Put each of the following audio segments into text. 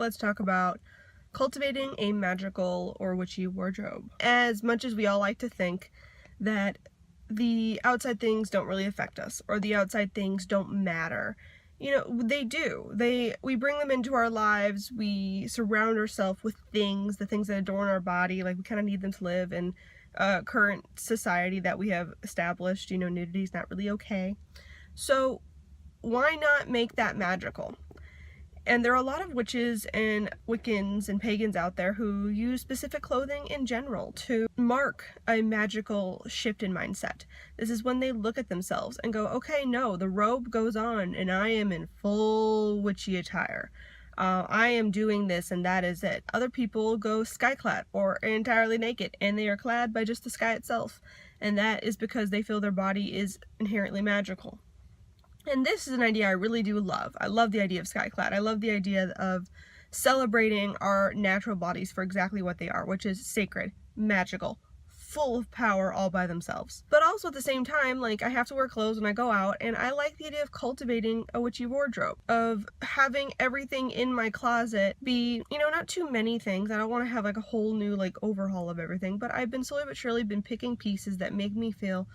let's talk about cultivating a magical or witchy wardrobe. As much as we all like to think that the outside things don't really affect us, or the outside things don't matter, you know, they do. We bring them into our lives. We surround ourselves with things, the things that adorn our body. Like, we kind of need them to live in current society that we have established. You know, nudity is not really okay. So why not make that magical? And there are a lot of witches and Wiccans and pagans out there who use specific clothing in general to mark a magical shift in mindset. This is when they look at themselves and go, okay, no, the robe goes on and I am in full witchy attire. I am doing this and that is it. Other people go sky-clad or entirely naked, and they are clad by just the sky itself. And that is because they feel their body is inherently magical. And this is an idea I really do love. I love the idea of sky-clad. I love the idea of celebrating our natural bodies for exactly what they are, which is sacred, magical, full of power all by themselves. But also at the same time, like, I have to wear clothes when I go out, and I like the idea of cultivating a witchy wardrobe, of having everything in my closet be, you know, not too many things. I don't want to have like a whole new like overhaul of everything, but I've been slowly but surely been picking pieces that make me feel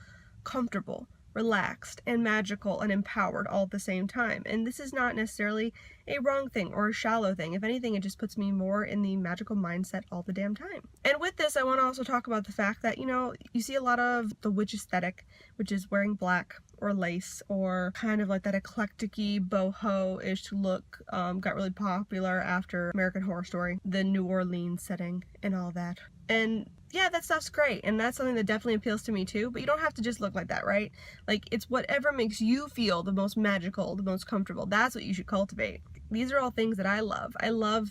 comfortable, relaxed, and magical and empowered all at the same time. And this is not necessarily a wrong thing or a shallow thing. If anything, it just puts me more in the magical mindset all the damn time. And with this, I want to also talk about the fact that, you know, you see a lot of the witch aesthetic, which is wearing black or lace or kind of like that eclectic-y boho-ish look, got really popular after American Horror Story, the New Orleans setting and all that. And yeah, that stuff's great, and that's something that definitely appeals to me too, but you don't have to just look like that, right? Like, it's whatever makes you feel the most magical, the most comfortable. That's what you should cultivate. These are all things that I love. I love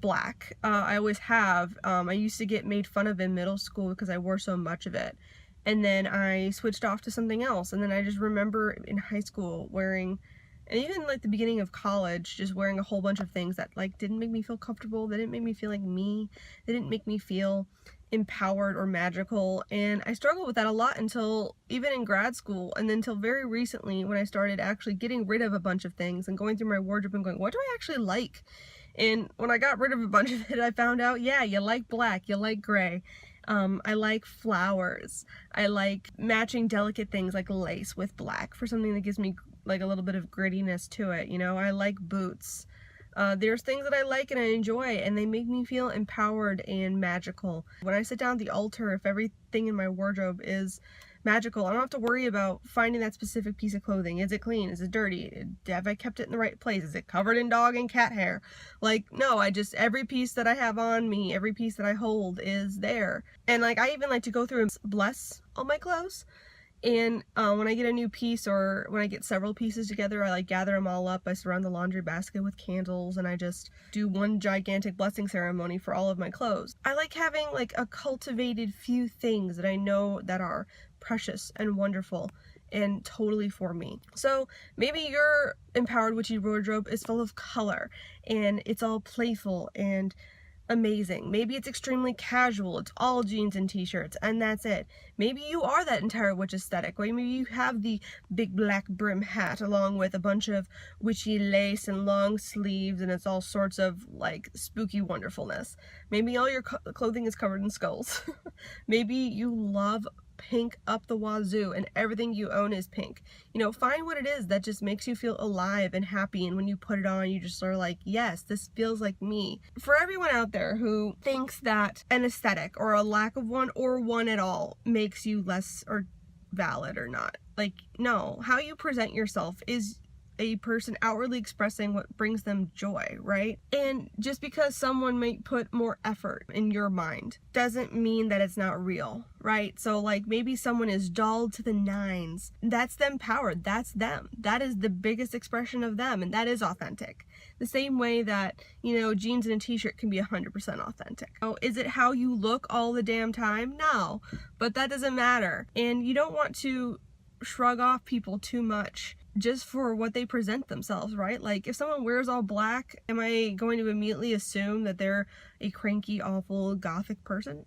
black. I always have. I used to get made fun of in middle school because I wore so much of it. And then I switched off to something else, and then I just remember in high school wearing, and even like the beginning of college, just wearing a whole bunch of things that like didn't make me feel comfortable, they didn't make me feel like me, they didn't make me feel empowered or magical. And I struggled with that a lot until even in grad school, and then until very recently when I started actually getting rid of a bunch of things and going through my wardrobe and going, what do I actually like? And when I got rid of a bunch of it, I found out, yeah, you like black, you like gray. I like flowers. I like matching delicate things like lace with black for something that gives me like a little bit of grittiness to it, you know. I like boots. There's things that I like and I enjoy, and they make me feel empowered and magical. When I sit down at the altar, if everything in my wardrobe is magical, I don't have to worry about finding that specific piece of clothing. Is it clean? Is it dirty? Have I kept it in the right place? Is it covered in dog and cat hair? Like, no, every piece that I have on me, every piece that I hold is there. And like, I even like to go through and bless all my clothes. And when I get a new piece, or when I get several pieces together, I like gather them all up. I surround the laundry basket with candles, and I just do one gigantic blessing ceremony for all of my clothes. I like having like a cultivated few things that I know that are precious and wonderful and totally for me. So maybe your empowered witchy wardrobe is full of color and it's all playful and amazing. Maybe it's extremely casual. It's all jeans and t-shirts and that's it. Maybe you are that entire witch aesthetic. Or maybe you have the big black brim hat along with a bunch of witchy lace and long sleeves, and it's all sorts of like spooky wonderfulness. Maybe all your clothing is covered in skulls. Maybe you love pink up the wazoo and everything you own is pink. You know, find what it is that just makes you feel alive and happy, and when you put it on you just are like, yes, this feels like me. For everyone out there who thinks that an aesthetic or a lack of one or one at all makes you less or valid or not, like, no, how you present yourself is a person outwardly expressing what brings them joy, right? And just because someone might put more effort in your mind doesn't mean that it's not real, right? So like, maybe someone is dulled to the nines. That's them powered. That's them. That is the biggest expression of them, and that is authentic. The same way that, you know, jeans and a t-shirt can be 100% authentic. Oh, is it how you look all the damn time? No, but that doesn't matter. And you don't want to shrug off people too much just for what they present themselves, right? Like, if someone wears all black, am I going to immediately assume that they're a cranky, awful, gothic person?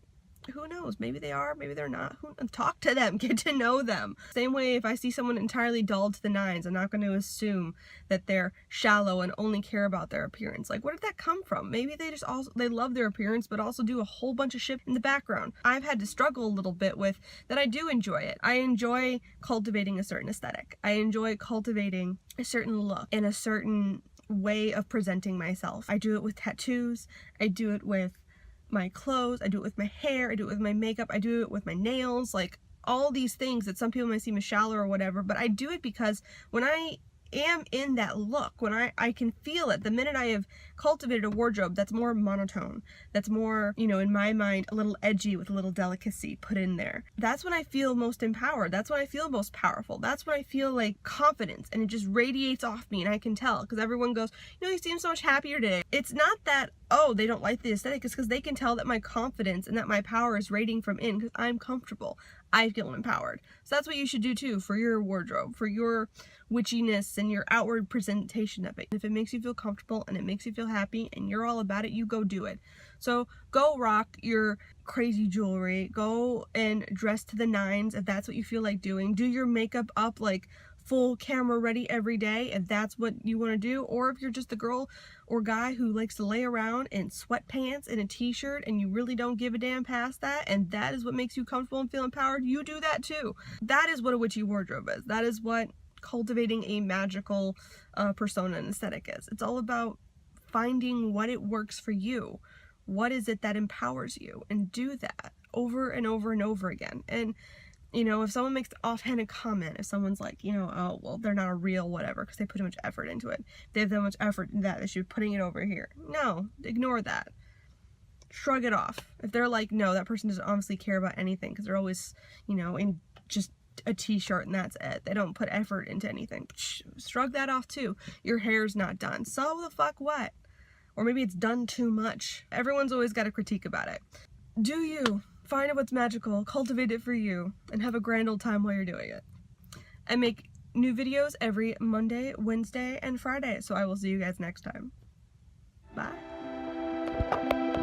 Who knows? Maybe they are, maybe they're not. Talk to them, get to know them. Same way, if I see someone entirely dull to the nines, I'm not going to assume that they're shallow and only care about their appearance. Like, where did that come from? Maybe they just they love their appearance, but also do a whole bunch of shit in the background. I've had to struggle a little bit with that. I do enjoy it. I enjoy cultivating a certain aesthetic. I enjoy cultivating a certain look and a certain way of presenting myself. I do it with tattoos. I do it with my clothes, I do it with my hair, I do it with my makeup, I do it with my nails, like all these things that some people might seem as shallow or whatever, but I do it because when I am in that look, when I can feel it, the minute I have cultivated a wardrobe that's more monotone, that's more, you know, in my mind, a little edgy with a little delicacy put in there, that's when I feel most empowered. That's when I feel most powerful. That's when I feel like confidence, and it just radiates off me, and I can tell because everyone goes, you know, you seem so much happier today. It's not that, oh, they don't like the aesthetic. It's because they can tell that my confidence and that my power is radiating from in because I'm comfortable. I feel empowered. So that's what you should do too for your wardrobe, for your witchiness and your outward presentation of it. If it makes you feel comfortable and it makes you feel happy and you're all about it, you go do it. So go rock your crazy jewelry, go and dress to the nines if that's what you feel like doing. Do your makeup up like full camera ready every day if that's what you want to do, or if you're just the girl or guy who likes to lay around in sweatpants and a t-shirt and you really don't give a damn past that, and that is what makes you comfortable and feel empowered, you do that too. That is what a witchy wardrobe is. That is what cultivating a magical persona and aesthetic is. It's all about finding what it works for you. What is it that empowers you? And do that over and over and over again. And you know, if someone makes the offhanded comment, if someone's like, you know, oh, well, they're not a real whatever because they put too much effort into it. They have that much effort in that, they should be putting it over here. No, ignore that. Shrug it off. If they're like, no, that person doesn't honestly care about anything because they're always, you know, in just a t-shirt and that's it. They don't put effort into anything. Shrug that off too. Your hair's not done. So the fuck what? Or maybe it's done too much. Everyone's always got a critique about it. Do you. Find out what's magical, cultivate it for you, and have a grand old time while you're doing it. I make new videos every Monday, Wednesday, and Friday, so I will see you guys next time. Bye.